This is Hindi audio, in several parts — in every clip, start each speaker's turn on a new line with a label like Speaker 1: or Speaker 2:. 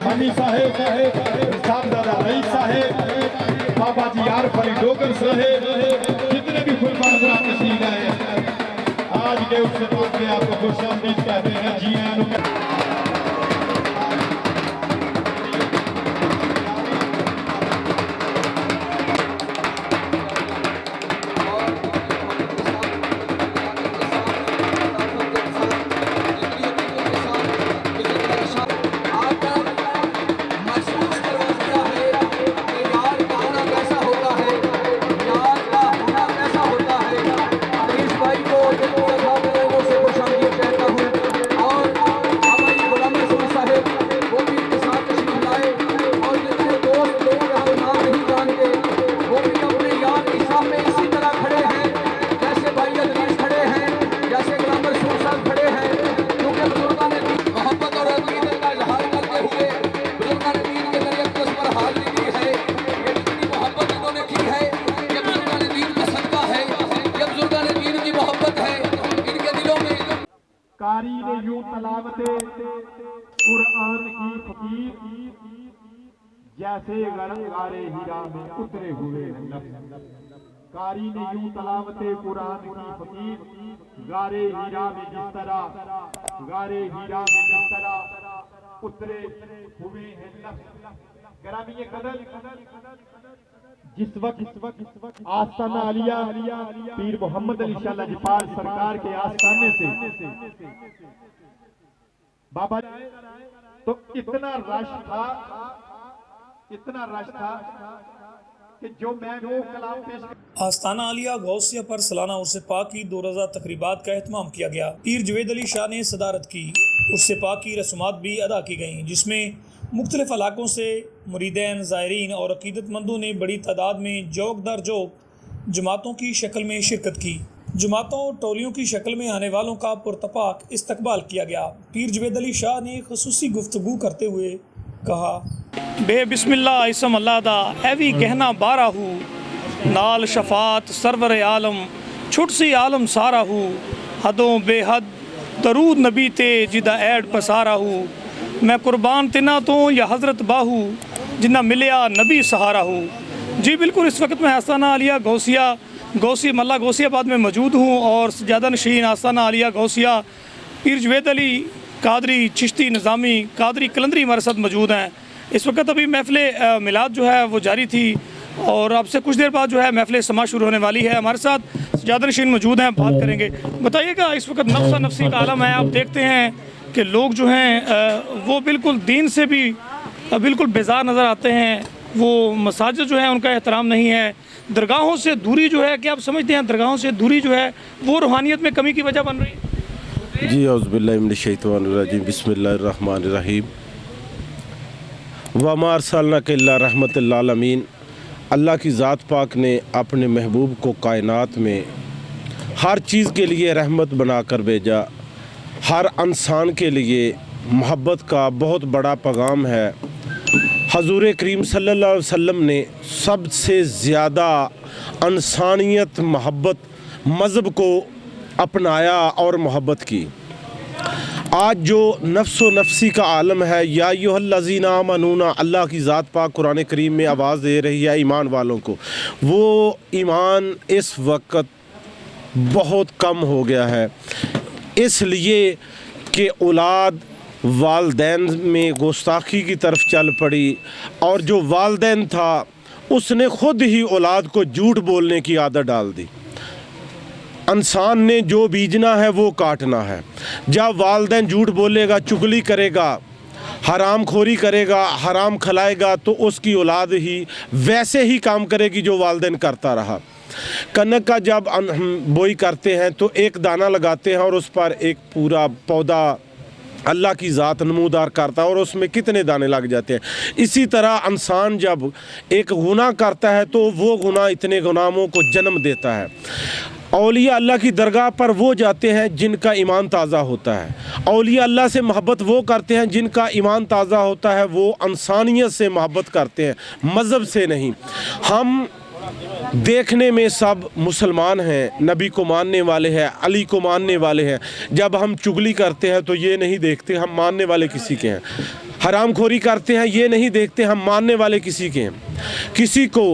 Speaker 1: मनी साहेब साहबजादा रईस साहेब, बाबा जी आरिफ अली डोगर साहेब, जितने भी कुर्बान तशरीफ आए आज के उत्सव में आपको खुशामदीद कहते हैं। जी आन कारी ने यूं तलावते कुरान की फकीर, जैसे गारे हीरा में उतरे हुए लफ्ज़। कारी ने यूं तलावते कुरान की फकीर, गारे हीरा में जिस तरह उतरे हुए हैं लफ्ज़। ग्रामीण कदर जिस वक्त आस्ताना आलिया पीर मोहम्मद अली शाह लजपाल सरकार के आस्थाने से बाबा तो इतना रश था कि जो मैं वो कलाम पेश।
Speaker 2: आस्ताना आलिया गौसिया पर सालाना उर्स पाक की 2 रोज़ा तकरीबात का एहतमाम किया गया। पीर जवेद अली शाह ने सदारत की। उर्स पाक की रस्मात भी अदा की गईं, जिसमें मुख्तलिफ इलाकों से मुरीदैन, ज़ायरीन और अकीदतमंदों ने बड़ी तादाद में जोक दर जोक जमातों की शक्ल में शिरकत की। जमातों और टोलियों की शक्ल में आने वालों का पुरतपाक इस्तकबाल किया गया। पीर जवेद अली शाह ने खुसूसी गुफ्तगू करते हुए कहा, बे बिस्मिल्लाह इसम अल्लाह दा एवी कहना बाराहू, नाल शफात सरवर आलम छुट सी आलम साराहू, हदों बेहद दरूद नबी ते जिदा ऐड पसाराहू, मैं कुर्बान तिना तो या हज़रत बाहू जिन्ना मिलिया नबी सहारा हूँ। जी बिल्कुल, इस वक्त मैं आस्ताना आलिया गौसी मल्ला गौसियाबाद में मौजूद हूँ और सजादा नशीन आस्ताना आलिया गौसिया पीर जवेद अली कादरी चिश्ती निज़ामी कादरी कलंदरी हमारे साथ मौजूद हैं। इस वक्त अभी महफ़िल मिलाद जो है वो जारी थी और अब से कुछ देर बाद जो है महफ़िल समा शुरू होने वाली है। हमारे साथ सजादा नशीन मौजूद हैं, बात करेंगे। बताइएगा, इस वक्त नफ्सा नफ्सी का आलम है, आप देखते हैं कि लोग जो हैं वो बिल्कुल दीन से भी बिल्कुल बेजार नज़र आते हैं। वो मसाजिद जो है उनका एहतराम नहीं है, दरगाहों से दूरी जो है, क्या आप समझते हैं दरगाहों से दूरी जो है वो रूहानियत में कमी की वजह बन रही है?
Speaker 3: जी औज़ुबिल्लाहि मिनश्शैतानिर्रजीम, बिस्मिल्लाहिर्रहमानिर्रहीम, वमा अर्सलनाका इल्ला रहमतल आलमीन। अल्लाह की ज़ात पाक ने अपने महबूब को कायनात में हर चीज़ के लिए रहमत बनाकर भेजा। हर इंसान के लिए मोहब्बत का बहुत बड़ा पैगाम है। हजूर करीम सल्लल्लाहु अलैहि वसल्लम ने सबसे ज़्यादा इंसानियत मोहब्बत मज़हब को अपनाया और मोहब्बत की। आज जो नफ्सो नफ्सी का आलम है, या अय्युहल्लज़ीना आमनूना, अल्लाह की ज़ात पाक कुरान करीम में आवाज़ दे रही है ईमान वालों को। वो ईमान इस वक्त बहुत कम हो गया है, इसलिए कि औलाद वालदैन में गुस्ताखी की तरफ चल पड़ी और जो वालदैन था उसने ख़ुद ही औलाद को झूठ बोलने की आदत डाल दी। इंसान ने जो बीजना है वो काटना है। जब वालदैन झूठ बोलेगा, चुगली करेगा, हराम खोरी करेगा, हराम खिलाएगा, तो उसकी औलाद ही वैसे ही काम करेगी जो वालदैन करता रहा। कनक का जब हम बोई करते हैं तो एक दाना लगाते हैं और उस पर एक पूरा पौधा अल्लाह की ज़ात नमूदार करता है और उसमें कितने दाने लग जाते हैं। इसी तरह इंसान जब एक गुनाह करता है तो वो गुनाह इतने गुनाहों को जन्म देता है। औलिया अल्लाह की दरगाह पर वो जाते हैं जिनका ईमान ताज़ा होता है। औलिया अल्लाह से मोहब्बत वो करते हैं जिनका ईमान ताज़ा होता है। वो इंसानियत से मोहब्बत करते हैं, मज़हब से नहीं। हम देखने में सब मुसलमान हैं, नबी को मानने वाले हैं, अली को मानने वाले हैं। जब हम चुगली करते हैं तो ये नहीं देखते हम मानने वाले किसी के हैं। हरामखोरी करते हैं, ये नहीं देखते हम मानने वाले किसी के हैं। किसी को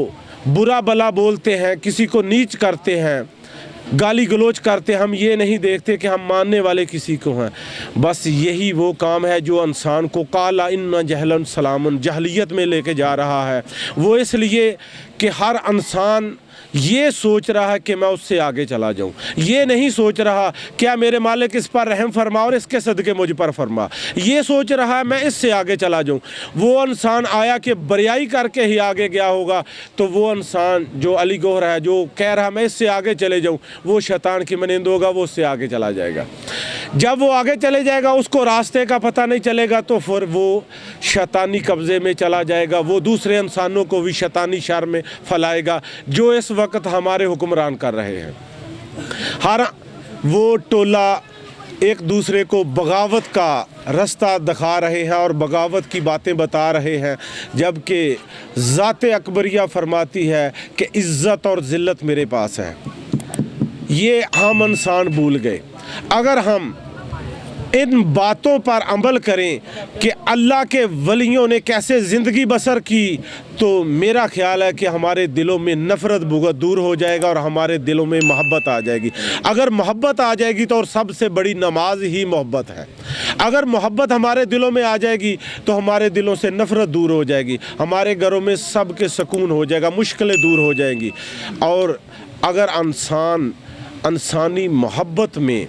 Speaker 3: बुरा भला बोलते हैं, किसी को नीच करते हैं, गाली गलोच करते, हम ये नहीं देखते कि हम मानने वाले किसी को हैं। बस यही वो काम है जो इंसान को काला इन्ना जहलन सलामन जहलियत में लेके जा रहा है। वो इसलिए कि हर इंसान ये सोच रहा है कि मैं उससे आगे चला जाऊं, ये नहीं सोच रहा क्या मेरे मालिक इस पर रहम फरमा और इसके सदके मुझ पर फरमा, ये सोच रहा है मैं इससे आगे चला जाऊं। वो इंसान आया कि बरियाई करके ही आगे गया होगा, तो वो इंसान जो अली गोहर है जो कह रहा है मैं इससे आगे चले जाऊं, वो शैतान की मनिंद होगा, वो उससे आगे चला जाएगा। जब वो आगे चले जाएगा उसको रास्ते का पता नहीं चलेगा, तो फिर वो शैतानी कब्ज़े में चला जाएगा, वो दूसरे इंसानों को भी शैतानी शर में फैलाएगा जो इस वक्त हमारे हुक्मरान कर रहे हैं। हर वो टोला एक दूसरे को बगावत का रास्ता दिखा रहे हैं और बगावत की बातें बता रहे हैं, जबकि ज़ाते अकबरिया फरमाती है कि इज़्ज़त और ज़िल्लत मेरे पास है। ये हम इंसान भूल गए। अगर हम इन बातों पर अमल करें कि अल्लाह के वलियों ने कैसे ज़िंदगी बसर की, तो मेरा ख्याल है कि हमारे दिलों में नफ़रत बुग़्ज़ दूर हो जाएगा और हमारे दिलों में मोहब्बत आ जाएगी। अगर मोहब्बत आ जाएगी तो और सबसे बड़ी नमाज ही मोहब्बत है। अगर मोहब्बत हमारे दिलों में आ जाएगी तो हमारे दिलों से नफ़रत दूर हो जाएगी, हमारे घरों में सब के सुकून हो जाएगा, मुश्किलें दूर हो जाएंगी। और अगर इंसान इंसानी मोहब्बत में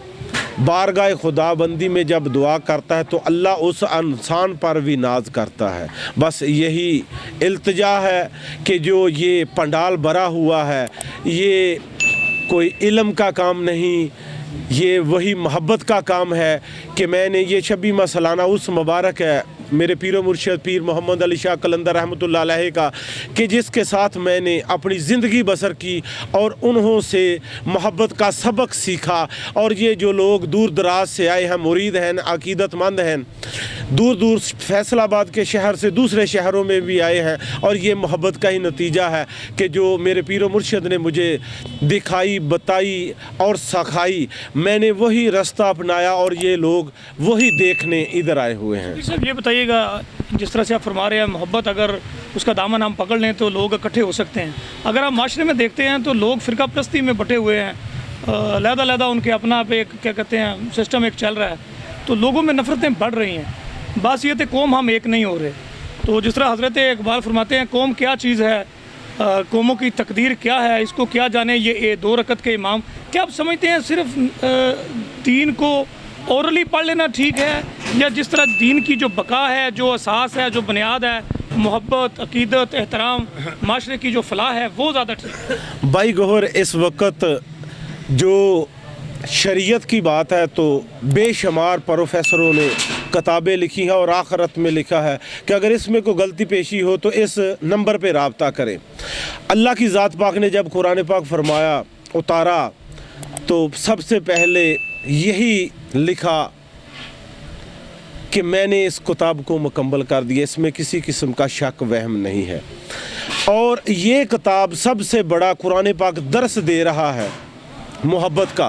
Speaker 3: बारगाह खुदाबंदी में जब दुआ करता है तो अल्लाह उस इंसान पर भी नाज करता है। बस यही इल्तिजा है कि जो ये पंडाल भरा हुआ है ये कोई इल्म का काम नहीं, ये वही मोहब्बत का काम है कि मैंने ये शबी मसालाना उस मुबारक है मेरे पीर मुर्शिद पीर मोहम्मद अली शाह कलंदर रहमतुल्लाह अलैह का, कि जिसके साथ मैंने अपनी ज़िंदगी बसर की और उन्हों से मोहब्बत का सबक सीखा। और ये जो लोग दूर दराज से आए हैं, मुरीद हैं, अकीदतमंद हैं, दूर दूर फैसलाबाद के शहर से दूसरे शहरों में भी आए हैं, और ये मोहब्बत का ही नतीजा है कि जो मेरे पीर मुर्शिद ने मुझे दिखाई बताई और सिखाई, मैंने वही रास्ता अपनाया और ये लोग वही देखने इधर आए हुए हैं।
Speaker 2: सर ये बताइएगा, जिस तरह से आप फरमा रहे हैं मोहब्बत अगर उसका दामन हम पकड़ लें तो लोग इकट्ठे हो सकते हैं। अगर आप माशरे में देखते हैं तो लोग फ़िरका परस्ती में बटे हुए हैं, लहदा उनके अपना एक क्या कहते हैं सिस्टम एक चल रहा है, तो लोगों में नफ़रतें बढ़ रही हैं। बासियत कौम हम एक नहीं हो रहे। तो जिस तरह हज़रत इकबाल फरमाते हैं कौम क्या चीज़ है, कौमों की तकदीर क्या है, इसको क्या जाने ये 2 रकत के इमाम। क्या आप समझते हैं सिर्फ दीन को औरली पढ़ लेना ठीक है, या जिस तरह दीन की जो बका है, जो असास है, जो बुनियाद है, मोहब्बत, अकीदत, एहतराम, माशरे की जो फलाह है, वो ज़्यादा ठीक है?
Speaker 3: भाई गौहर, इस वक्त जो शरीयत की बात है तो बेशुमार प्रोफेसरों ने किताबें लिखी हैं और आखिरत में लिखा है कि अगर इसमें कोई गलती पेशी हो तो इस नंबर पे राब्ता करें। अल्लाह की ज़ात पाक ने जब कुरान पाक फरमाया उतारा तो सबसे पहले यही लिखा कि मैंने इस किताब को मुकम्मल कर दिया, इसमें किसी किस्म का शक वहम नहीं है। और ये किताब सबसे बड़ा कुरान पाक दर्स दे रहा है मोहब्बत का,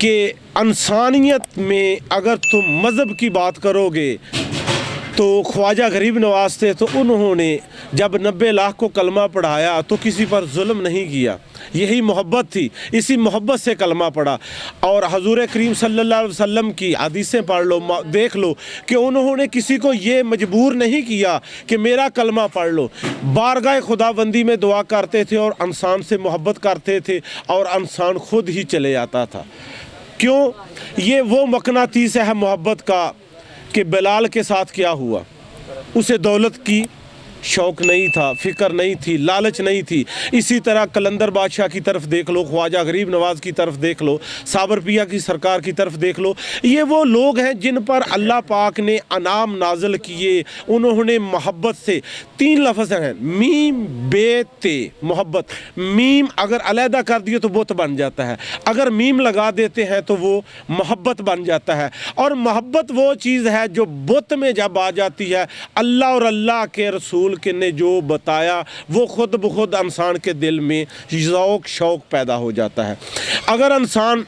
Speaker 3: कि इंसानियत में अगर तुम मज़हब की बात करोगे तो ख्वाजा गरीब नवाज थे, तो उन्होंने जब 90 लाख को कलमा पढ़ाया तो किसी पर जुल्म नहीं किया, यही मोहब्बत थी, इसी मोहब्बत से कलमा पढ़ा। और हजूर करीम सल्लल्लाहु अलैहि वसल्लम की हदीसें पढ़ लो, देख लो कि उन्होंने किसी को ये मजबूर नहीं किया कि मेरा कलमा पढ़ लो। बारगाह खुदाबंदी में दुआ करते थे और इंसान से मोहब्बत करते थे और इंसान खुद ही चले आता था। क्यों? ये वो मकनातीस है मोहब्बत का कि बिलाल के साथ क्या हुआ, उसे दौलत की शौक़ नहीं था, फ़िक्र नहीं थी, लालच नहीं थी। इसी तरह कलंदर बादशाह की तरफ देख लो, ख्वाजा गरीब नवाज़ की तरफ देख लो, साबर पिया की सरकार की तरफ देख लो। ये वो लोग हैं जिन पर अल्लाह पाक ने अनाम नाज़िल किए। उन्होंने मोहब्बत से 3 लफ्ज़ हैं, मीम बे ते, मोहब्बत। मीम अगर अलहदा कर दिए तो बुत बन जाता है, अगर मीम लगा देते हैं तो वो मोहब्बत बन जाता है। और मोहब्बत वो चीज़ है जो बुत में जब आ जाती है, अल्लाह और अल्लाह के रसूल रसूल के ने जो बताया वो खुद ब खुद इंसान के दिल में ज़ौक़ शौक़ पैदा हो जाता है। अगर इंसान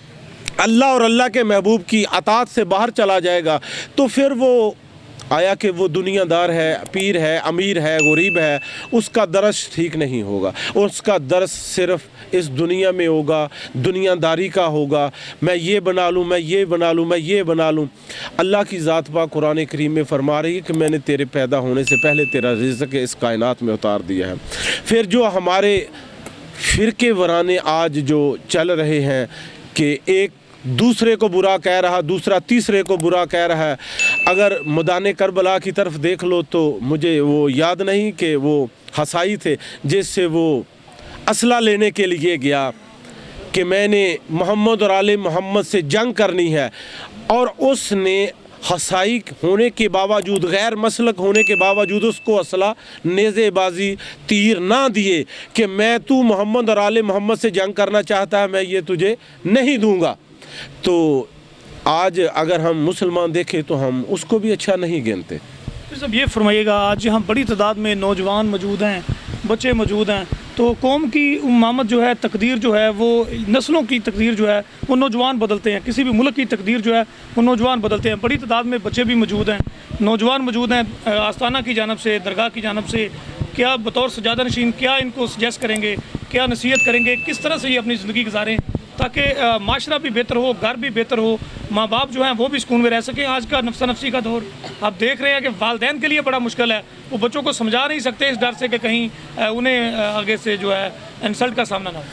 Speaker 3: अल्लाह और अल्लाह के महबूब की अताअत से बाहर चला जाएगा तो फिर वो आया कि वो दुनियादार है, पीर है, अमीर है, गरीब है, उसका दर्स ठीक नहीं होगा। उसका दर्स सिर्फ़ इस दुनिया में होगा, दुनियादारी का होगा। मैं ये बना लूँ, मैं ये बना लूँ, मैं ये बना लूँ। अल्लाह की ज़ात पाक कुरान करीम में फरमा रही है कि मैंने तेरे पैदा होने से पहले तेरा रिज़्क़ इस कायनात में उतार दिया है। फिर जो हमारे फ़िरके वराने आज जो चल रहे हैं कि एक दूसरे को बुरा कह रहा, दूसरा तीसरे को बुरा कह रहा है। अगर मैदान करबला की तरफ देख लो तो मुझे वो याद नहीं कि वो हसाई थे जिससे वो असला लेने के लिए गया कि मैंने मोहम्मद और आले मोहम्मद से जंग करनी है, और उसने हसाई होने के बावजूद, गैर मसलक होने के बावजूद उसको असला, नेज़ेबाजी, तीर ना दिए कि मैं तू मोहम्मद और आले मोहम्मद से जंग करना चाहता है, मैं ये तुझे नहीं दूँगा। तो आज अगर हम मुसलमान देखें तो हम उसको भी अच्छा नहीं गिनते।
Speaker 2: फिर सब ये फरमाइएगा, आज यहाँ बड़ी तादाद में नौजवान मौजूद हैं, बच्चे मौजूद हैं, तो कौम की उम्मामत जो है, तकदीर जो है, वो नस्लों की तकदीर जो है वो नौजवान बदलते हैं। किसी भी मुल्क की तकदीर जो है वो नौजवान बदलते हैं। बड़ी तादाद में बच्चे भी मौजूद हैं, नौजवान मौजूद हैं। आस्ताना की जानब से, दरगाह की जानब से क्या बतौर सजादा नशीन क्या इनको सजेस्ट करेंगे, क्या नसीहत करेंगे, किस तरह से ये अपनी ज़िंदगी गुजारें ताकि माशरा भी बेहतर हो, घर भी बेहतर हो, माँ बाप जो हैं वो भी सुकून में रह सकें। आज का नफ्सा नफसी का दौर आप देख रहे हैं कि वालिदैन के लिए बड़ा मुश्किल है, वो बच्चों को समझा नहीं सकते इस डर से कि कहीं उन्हें आगे से जो है इंसल्ट का सामना ना हो।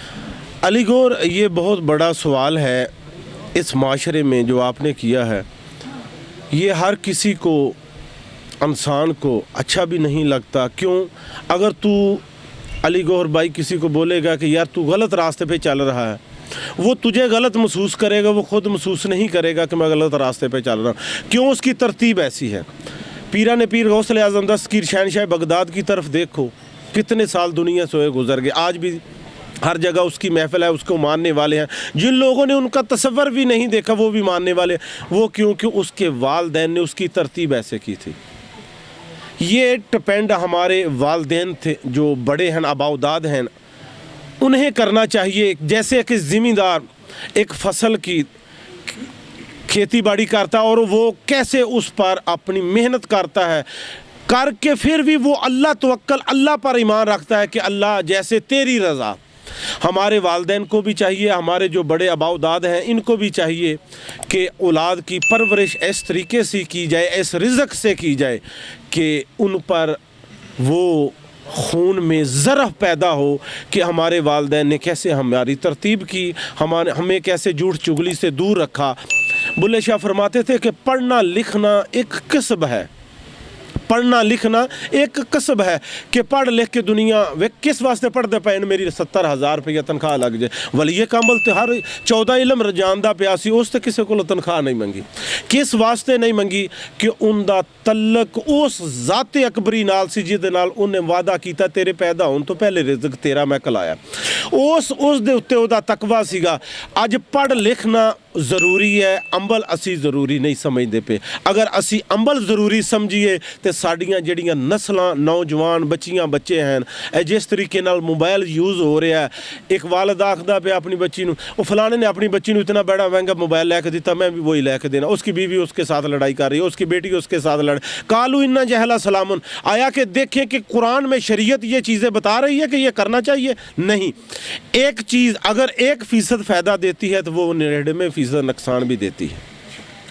Speaker 3: अली गौर, ये बहुत बड़ा सवाल है इस माशरे में जो आपने किया है। ये हर किसी को, इंसान को अच्छा भी नहीं लगता। क्यों? अगर तू अली गौर भाई किसी को बोलेगा कि यार तू गलत रास्ते पे चल रहा है, वो तुझे गलत महसूस करेगा, वो खुद महसूस नहीं करेगा कि मैं गलत रास्ते पे चल रहा हूँ। क्यों? उसकी तरतीब ऐसी है। पीरा ने पीर गौसल आज़म दस्तगीर शहनशाह बगदाद की तरफ देखो, कितने साल दुनिया से गुजर गए, आज भी हर जगह उसकी महफिल है, उसको मानने वाले हैं। जिन लोगों ने उनका तसव्वुर भी नहीं देखा वो भी मानने वाले। वो क्योंकि उसके वालिदैन ने उसकी तरतीब ऐसे की थी। ये डिपेंड हमारे वालिदैन थे जो बड़े हैं, आबाउदाद हैं, उन्हें करना चाहिए। जैसे कि ज़मींदार एक फसल की खेती बाड़ी करता है और वो कैसे उस पर अपनी मेहनत करता है, करके फिर भी वो अल्लाह तवक्कल, अल्लाह पर ईमान रखता है कि अल्लाह जैसे तेरी रज़ा। हमारे वालिदैन को भी चाहिए, हमारे जो बड़े आबाउदाद हैं इनको भी चाहिए कि औलाद की परवरिश इस तरीके से की जाए, इस रिज़्क़ से की जाए कि उन पर वो खून में ज़रफ़ पैदा हो कि हमारे वालिदैन ने कैसे हमारी तरतीब की, हमें कैसे झूठ चुगली से दूर रखा। बुल्ले शाह फरमाते थे कि पढ़ना लिखना एक कसब है, पढ़ना लिखना एक कसब है कि पढ़ लिख के दुनिया वे किस वास्ते पढ़ते पे मेरी 70,000 रुपया तनख्वाह लग जाए। वली कामल तो हर 14 इलम रजानदा प्यासी उस किसी को तनख्वाह नहीं मंगी। किस वास्ते नहीं मंगी कि उनका तल्लक उस ज़ाते अकबरी नाल सी जिहदे नाल उन्हें वादा किया तेरे पैदा होने तो पहले रिज़्क़ तेरा मैं कलाया। उस दे उत्ते उहदा तकवा सीगा। अज पढ़ लिखना ज़रूरी है, अंबल असी ज़रूरी नहीं समझते पे। अगर असी अंबल ज़रूरी समझिए तो साड़ियाँ जड़ियाँ नस्लां, नौजवान बच्चियाँ बच्चे हैं जिस तरीके नाल मोबाइल यूज़ हो रहा है। एक वालिद आखदा पे अपनी बच्ची नूं, वो फलाने ने अपनी बच्ची नूं इतना बड़ा महंगा मोबाइल लैके दिता, मैं भी वही लैके देना। उसकी बीवी उसके साथ लड़ाई कर रही है, उसकी बेटी उसके साथ लड़। कालू इन्ना जहला सलामुन, आया कि देखें कि कुरान में शरीयत ये चीज़ें बता रही है कि ये करना चाहिए। नहीं, एक चीज़ अगर 1% फ़ायदा देती है तो वो 99% नुकसान भी देती है।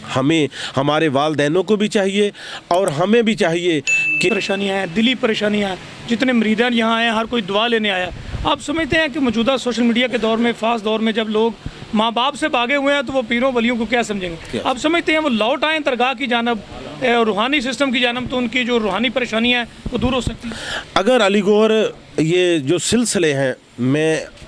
Speaker 3: हमें हमारे वालिदैनों को भी चाहिए और हमें भी चाहिए कि
Speaker 2: परेशानियाँ हैं, दिली परेशानियाँ हैं। जितने मरीदान यहाँ आए, हर कोई दुआ लेने आया। आप समझते हैं कि मौजूदा सोशल मीडिया के दौर में, फ़ास्ट दौर में, जब लोग माँ बाप से भागे हुए हैं तो वो पीरों वलियों को क्या समझेंगे? आप समझते हैं वो लौट आएँ दरगाह की जानब, रूहानी सिस्टम की जानब, तो उनकी जो रूहानी परेशानियाँ हैं वो दूर हो सकती हैं।
Speaker 3: अगर अली गौर ये जो सिलसिले हैं, मैं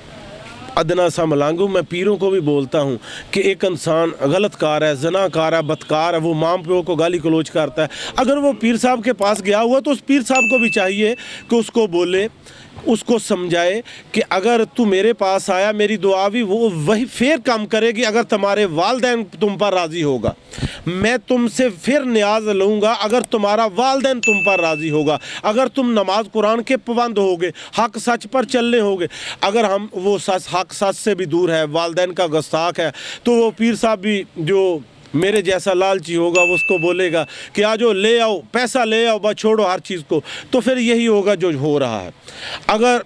Speaker 3: अदना सा मलांगू, मैं पीरों को भी बोलता हूँ कि एक इंसान गलत कार है, ज़नाकार है, बदकार है, वो माँ प्यो को गाली गलौज करता है, अगर वो पीर साहब के पास गया हुआ तो उस पीर साहब को भी चाहिए कि उसको बोले, उसको समझाए कि अगर तू मेरे पास आया, मेरी दुआ भी वो वही फिर काम करेगी अगर तुम्हारे वालिदैन तुम पर राज़ी होगा। मैं तुमसे फिर न्याज लूँगा अगर तुम्हारा वालिदैन तुम पर राज़ी होगा, अगर तुम नमाज कुरान के पाबंद होगे, हक सच पर चलने होगे। अगर हम वो सच हक सच से भी दूर है, वालिदैन का गुस्ताख है, तो वो पीर साहब भी जो मेरे जैसा लालची होगा वो उसको बोलेगा कि आज ले आओ, पैसा ले आओ, बस छोड़ो हर चीज़ को। तो फिर यही होगा जो हो रहा है। अगर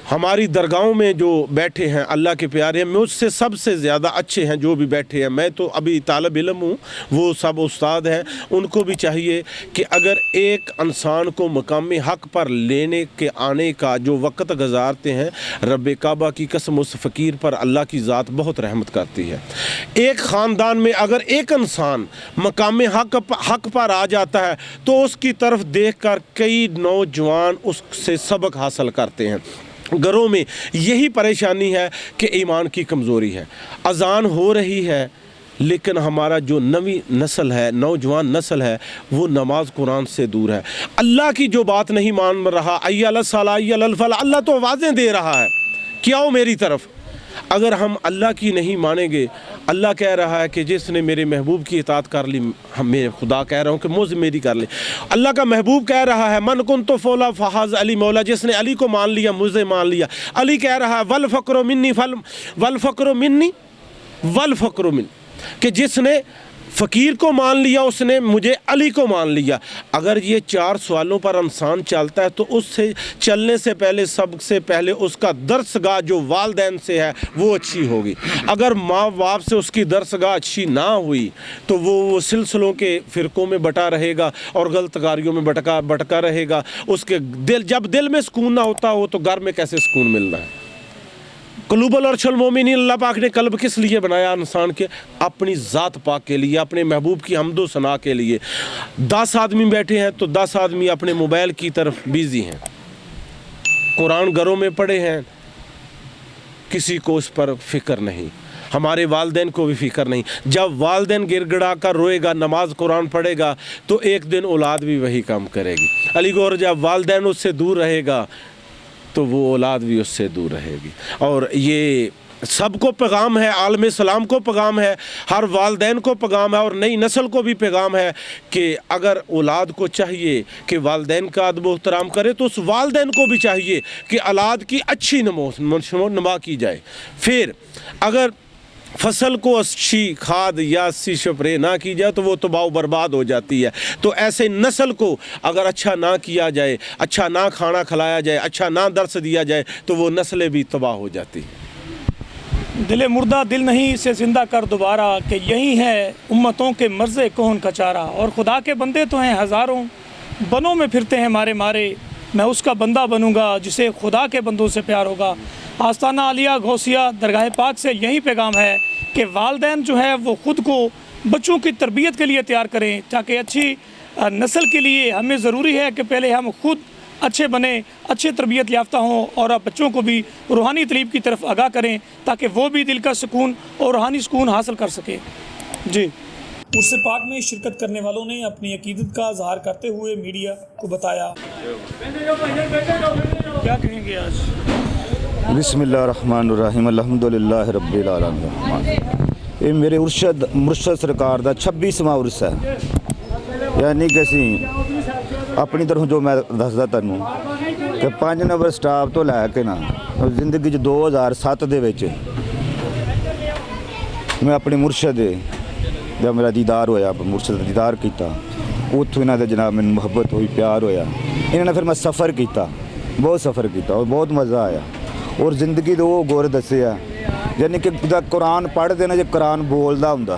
Speaker 3: हमारी दरगाहों में जो बैठे हैं अल्लाह के प्यारे हैं, मुझसे सबसे ज़्यादा अच्छे हैं जो भी बैठे हैं, मैं तो अभी तालिब इल्म हूँ, वो सब उस्ताद हैं। उनको भी चाहिए कि अगर एक इंसान को मकामी हक़ पर लेने के आने का जो वक्त गुजारते हैं, रब काबा की कसम उस फ़कीर पर अल्लाह की ज़ात बहुत रहमत करती है। एक ख़ानदान में अगर एक इंसान मकामी हक़ पर आ जाता है तो उसकी तरफ देख कर कई नौजवान उससे सबक हासिल करते हैं। घरों में यही परेशानी है कि ईमान की कमज़ोरी है। अज़ान हो रही है लेकिन हमारा जो नवी नस्ल है, नौजवान नस्ल है, वो नमाज कुरान से दूर है। अल्लाह की जो बात नहीं मान रहा, अय्यल सला अय्यल फला, अल्लाह तो आवाज़ें दे रहा है कि आओ मेरी तरफ। अगर हम अल्लाह की नहीं मानेंगे, अल्लाह कह रहा है कि जिसने मेरे महबूब की इताअत कर ली, हम मेरे खुदा कह रहा हूँ कि मुझ मेरी कर ली। अल्लाह का महबूब कह रहा है मन कुन तो फौला फ़हाज़ अली मौला, जिसने अली को मान लिया मुझे मान लिया। अली कह रहा है वल फ़क्रो मिन्नी वल फ़क्रो मिन्नी वल फ़क्रो मिन, कि जिसने फ़कीर को मान लिया उसने मुझे अली को मान लिया। अगर ये चार सवालों पर इंसान चलता है तो उससे चलने से पहले सबसे पहले उसका दरसगाह जो वालिदैन से है वो अच्छी होगी। अगर माँ बाप से उसकी दरसगाह अच्छी ना हुई तो वो सिलसिलों के फ़िरक़ों में बटा रहेगा और गलत कारियों में भटका रहेगा। उसके जब दिल में सुकून ना होता हो तो घर में कैसे सुकून मिलना है। क़ुलूबुल अर्शुल मोमिनीन, अल्लाह पाक ने कल्ब किस लिए बनाया इंसान के? अपनी ज़ात पाक के लिए, अपने महबूब की हम्दो सना के लिए। 10 आदमी बैठे हैं तो 10 आदमी अपने मोबाइल की तरफ बिज़ी हैं, कुरान घरों में पढ़े हैं, किसी को उस पर फ़िक्र नहीं। हमारे वालिदैन को भी फ़िक्र नहीं। जब वालिदैन गिड़गिड़ा कर रोएगा, नमाज कुरान पढ़ेगा तो एक दिन औलाद भी वही काम करेगी। अली गौर, जब वालिदैन उससे दूर रहेगा तो वो औलाद भी उससे दूर रहेगी। और ये सबको पैगाम है, आलम सलाम को पैगाम है, हर वालिदैन को पैगाम है और नई नस्ल को भी पैगाम है कि अगर औलाद को चाहिए कि वालिदैन का अदब एहतराम करे तो उस वालिदैन को भी चाहिए कि औलाद की अच्छी नमा की जाए। फिर अगर फसल को अच्छी खाद या अच्छी स्प्रे ना की जाए तो वो तबाह बर्बाद हो जाती है। तो ऐसे नस्ल को अगर अच्छा ना किया जाए, अच्छा ना खाना खिलाया जाए, अच्छा ना दर्स दिया जाए तो वो नस्लें भी तबाह हो जाती हैं।
Speaker 2: दिल मुर्दा दिल नहीं इसे ज़िंदा कर दोबारा, कि यही है उम्मतों के मर्ज़े कौन का चारा। और खुदा के बंदे तो हैं हज़ारों, बनों में फिरते हैं मारे मारे, मैं उसका बंदा बनूंगा जिसे खुदा के बंदों से प्यार होगा। आस्ताना आलिया गौसिया दरगाह पाक से यही पैगाम है कि वालिदैन जो है वो ख़ुद को बच्चों की तरबियत के लिए तैयार करें, ताकि अच्छी नस्ल के लिए हमें ज़रूरी है कि पहले हम खुद अच्छे बने, अच्छे तरबियत याफ्ता हों और आप बच्चों को भी रूहानी तलीब की तरफ आगाह करें ताकि वो भी दिल का सुकून और रूहानी सुकून हासिल कर सके। जी। उर्स पाक में शिरकत करने वालों ने अपनी अकीदत का इज़हार करते हुए मीडिया को बताया। क्या कहेंगे आज?
Speaker 4: बिस्मिल्लाहिर्रहमानिर्रहीम, अल्हम्दुलिल्लाहि रब्बिल आलमीन। ये मेरे मुर्शद सरकार का 26वां उर्स है। यानी कि असीं अपनी तरफ जो मैं दसदा तैनूं कि 5 नंबर स्टाफ तो लैके ना जिंदगी 2007 दे विच मैं अपने मुर्शद जब मेरा दीदार होया, मुर्शद का दीदार किया, उत्थों इन्हां दे जनाब मैनूं मुहब्बत हुई, प्यार होया। इन्हां ने फिर मैं सफ़र किया, बहुत सफ़र किया और बहुत मज़ा आया। और जिंदगी दे वो गुर दसे आ, यानी कि कुरान पढ़ते ना, जो कुरान बोलदा हुंदा,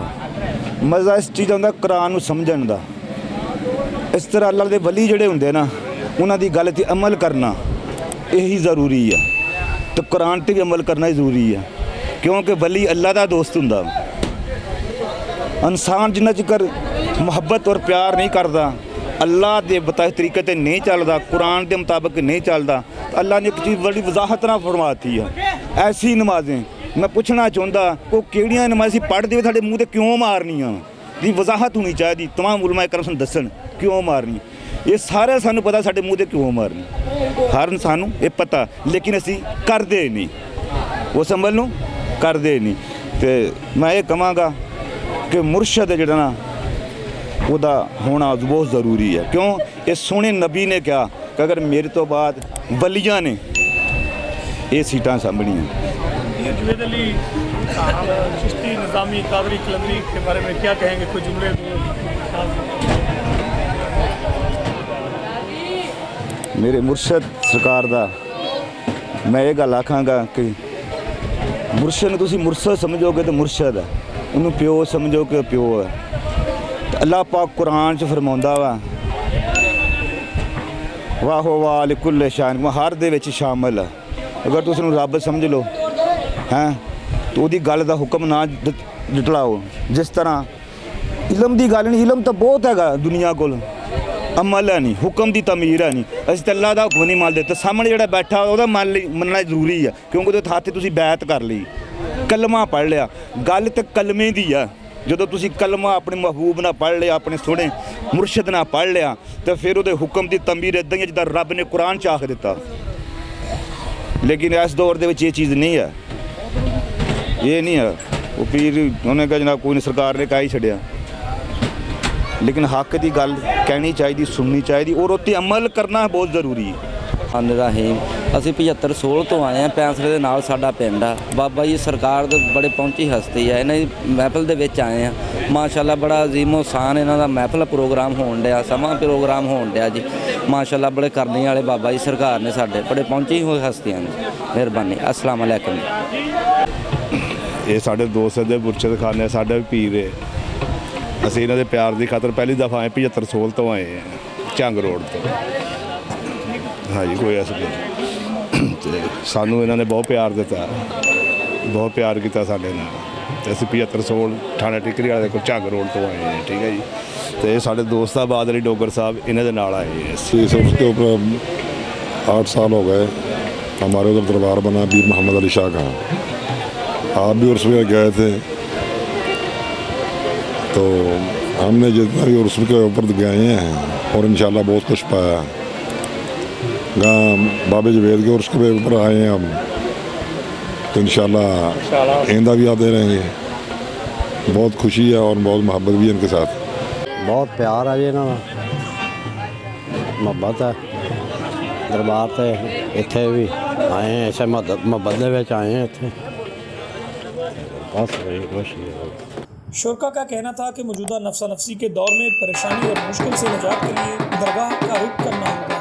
Speaker 4: मज़ा इस चीज़ आंदा कुरान नूं समझण दा। इस तरह अल्लाह दे वली जिहड़े हुंदे ना, उन्हां दी गल ते अमल करना यही ज़रूरी है। तो कुरान ते भी अमल करना ज़रूरी है, क्योंकि वली अल्लाह दा दोस्त हुंदा। इंसान जिन्ना चिकर मुहब्बत और प्यार नहीं करता, अल्लाह के बताए तरीके से नहीं चलता, कुरान के मुताबिक नहीं चलता, तो अल्लाह ने एक चीज़ बड़ी वजाहत ना फरमाती है। ऐसी नमाजें मैं पूछना चाहता वो केड़ियां नमाज़ें पढ़ते हुए साढ़े मूँह से क्यों मारनियां, जी वजाहत होनी चाहिए। तमाम उलमा करम दसन क्यों मारनी, ये सारे सानू पता साढ़े मूँह से क्यों मारनी, हर सानू ये पता, लेकिन असी करते नहीं, वो संभल लूँ करते नहीं। तो मैं ये कहांगा कि मुर्शद जिहड़ा ना ਉਹਦਾ ਹੋਣਾ ਬਹੁਤ ਜ਼ਰੂਰੀ ਹੈ। ਕਿਉਂ? ਇਹ ਸੋਹਣੇ ਨਬੀ ਨੇ ਕਿਹਾ ਕਿ ਅਗਰ ਮੇਰੇ ਤੋਂ ਬਾਅਦ ਵਲੀਆਂ ਨੇ ਇਹ ਸੀਟਾਂ ਸਾਂਭਣੀਆਂ।
Speaker 2: पीर जुवैद अली चिश्ती, निज़ामी, कादरी, कलंदरी के बारे में क्या कहेंगे? कोई जुमले?
Speaker 4: ਮੇਰੇ ਮੁਰਸ਼ਦ ਸਰਕਾਰ ਦਾ ਮੈਂ ਇਹ ਗੱਲ ਆਖਾਂਗਾ ਕਿ ਮੁਰਸ਼ਦ ਨੂੰ ਤੁਸੀਂ ਮੁਰਸ਼ਦ ਸਮਝੋਗੇ ਤਾਂ ਮੁਰਸ਼ਦ ਹੈ, ਉਹਨੂੰ ਪਿਓ ਸਮਝੋਗੇ ਪਿਓ ਹੈ। ਤੇ ਅੱਲਾਹ ਪਾਕ ਕੁਰਾਨ 'ਚ ਫਰਮਾਉਂਦਾ ਵਾ ਵਾਹੋ ਵਾਹ ਲਿਕੁਲ ਸ਼ਾਨ, ਹਰ ਦੇ ਵਿੱਚ ਸ਼ਾਮਲ ਹੈ। ਅਗਰ ਤੁਸੀਂ ਉਹਨੂੰ ਰੱਬ ਸਮਝ ਲਓ ਹੈਂ ਤਾਂ ਉਹਦੀ ਗੱਲ ਦਾ ਹੁਕਮ ਨਾ ਜਟਲਾਓ। ਜਿਸ ਤਰ੍ਹਾਂ ਇਲਮ ਦੀ ਗੱਲ ਨਹੀਂ, ਇਲਮ ਤਾਂ ਬਹੁਤ ਹੈਗਾ ਦੁਨੀਆ ਕੋਲ, ਅਮਲ ਹੈ ਨਹੀਂ, ਹੁਕਮ ਦੀ ਤਮੀਰ ਹੈ ਨਹੀਂ। ਅਸੀਂ ਤਾਂ ਅੱਲਾ ਦਾ ਹੁਕਮ ਨਹੀਂ ਮੰਨਦੇ, ਤੇ ਸਾਹਮਣੇ ਜਿਹੜਾ ਬੈਠਾ ਉਹਦਾ ਮੰਨਣਾ ਜ਼ਰੂਰੀ ਹੈ, ਕਿਉਂਕਿ ਉਹਦੇ ਹੱਥ 'ਤੇ ਤੁਸੀਂ ਬੈਤ ਕਰ ਲਈ, ਕਲਮਾ ਪੜ੍ਹ ਲਿਆ। ਗੱਲ ਤਾਂ ਕਲਮੇ ਦੀ ਆ। ਜਦੋਂ ਤੁਸੀਂ ਕਲਮਾ ਆਪਣੇ ਮਹਿਬੂਬ ਨਾਲ ਪੜ੍ਹ ਲਿਆ, ਆਪਣੇ ਸੋਹਣੇ ਮੁਰਸ਼ਿਦ ਨਾਲ ਪੜ੍ਹ ਲਿਆ, ਤਾਂ ਫਿਰ ਉਹਦੇ ਹੁਕਮ ਦੀ ਤਮੀਰ ਇੱਦਾਂ ਹੀ ਹੈ ਜਿੱਦਾਂ ਰੱਬ ਨੇ ਕੁਰਾਨ 'ਚ ਆਖ ਦਿੱਤਾ। ਲੇਕਿਨ ਇਸ ਦੌਰ ਦੇ ਵਿੱਚ ਇਹ ਚੀਜ਼ ਨਹੀਂ ਹੈ, ਇਹ ਨਹੀਂ ਹੈ। ਉਹ ਪੀਰ ਉਹਨੇ ਕਿਹਾ ਜਨਾਬ ਕੋਈ ਨਹੀਂ, ਸਰਕਾਰ ਨੇ ਕਹਿ ਹੀ ਛੱਡਿਆ। ਲੇਕਿਨ ਹੱਕ ਦੀ ਗੱਲ ਕਹਿਣੀ ਚਾਹੀਦੀ, ਸੁਣਨੀ ਚਾਹੀਦੀ, ਔਰ ਉੱਤੇ ਅਮਲ ਕਰਨਾ ਬਹੁਤ ਜ਼ਰੂਰੀ ਹੈ।
Speaker 5: ਰਾਹੀਮ ਅਸੀਂ 75 16 ਤੋਂ ਆਏ ਹਾਂ। ਪੈਂਸਲੇ ਦੇ ਨਾਲ ਸਾਡਾ ਪਿੰਡ ਆ। ਬਾਬਾ ਜੀ ਸਰਕਾਰ ਦੇ ਬੜੇ ਪਹੁੰਚੀ ਹਸਤੀ ਆ, ਇਹਨਾਂ ਦੀ ਮਹਿਫਲ ਦੇ ਵਿੱਚ ਆਏ ਆ। ਮਾਸ਼ਾਅੱਲਾ ਬੜਾ ਅਜ਼ੀਮੋ ਸ਼ਾਨ ਇਹਨਾਂ ਦਾ ਮਹਿਫਲ ਪ੍ਰੋਗਰਾਮ ਹੋਣ ਡਿਆ, ਸਮਾਂ ਪ੍ਰੋਗਰਾਮ ਹੋਣ ਡਿਆ ਜੀ। ਮਾਸ਼ਾਅੱਲਾ ਬੜੇ ਕਰਨੀ ਵਾਲੇ ਬਾਬਾ ਜੀ ਸਰਕਾਰ ਨੇ ਸਾਡੇ ਬੜੇ ਪਹੁੰਚੀ ਹੋਏ ਹਸਤੀਆਂ ਨੇ। ਮਿਹਰਬਾਨੀ। अस्सलाम वालेकुम।
Speaker 6: ਇਹ ਸਾਡੇ ਦੋਸਤ ਦੇ ਮੁਰਸ਼ਿਦ ਖਾਨੇ, ਸਾਡਾ ਵੀ ਪੀਰ ਹੈ। ਅਸੀਂ ਇਹਨਾਂ ਦੇ ਪਿਆਰ ਦੀ ਖਾਤਰ ਪਹਿਲੀ ਦਫਾ ਆਏ 75 16 ਤੋਂ ਆਏ ਹਾਂ, ਝੰਗ ਰੋਡ ਤੋਂ। ਹਾਂਜੀ ਕੋਈ ਐਸਾ ਨਹੀਂ। ਤੇ ਸਾਨੂੰ ਇਹਨਾਂ ਨੇ ਬਹੁਤ ਪਿਆਰ ਦਿੱਤਾ, ਬਹੁਤ ਪਿਆਰ ਕੀਤਾ ਸਾਡੇ ਨਾਲ। ਤੇ ਅਸੀਂ 75 16 ਥਾਣਾ ਟਿਕਰੀ ਵਾਲੇ ਦੇ ਕੋਲ ਝੰਗ ਰੋਡ ਤੋਂ ਆਏ ਹਾਂ, ਠੀਕ ਹੈ ਜੀ। ਤੇ ਇਹ ਸਾਡੇ ਦੋਸਤ ਆਬਾਦ ਅਲੀ ਡੋਗਰ साहब, ਇਹਨਾਂ ਦੇ ਨਾਲ ਆਏ हैं।
Speaker 7: इस उसके ऊपर 8 साल हो गए। हमारे उधर दरबार बना पीर मोहम्मद अली शाह का, आप भी उर्स में गए थे। तो हमने जितना भी उर्स के ऊपर गए हैं और इंशाल्लाह बहुत कुछ पाया। गाँव बाबे जुवैद के उर्स के ऊपर आए हैं हम, तो इंशाल्लाह आइंदा भी आते रहेंगे। बहुत खुशी है और बहुत मोहब्बत भी है इनके साथ।
Speaker 8: बहुत प्यार है जी इन्हों मुहब्बत है। दरबार से इत्थे भी आए हैं, इसे मुहब्बत दे विच आए हैं इत्थे। बस वही कुछ नहीं।
Speaker 2: शुरा का कहना था कि मौजूदा नफसा नफसी के दौर में परेशानी और मुश्किल से निजात के लिए दरगाह का रुख करना होगा।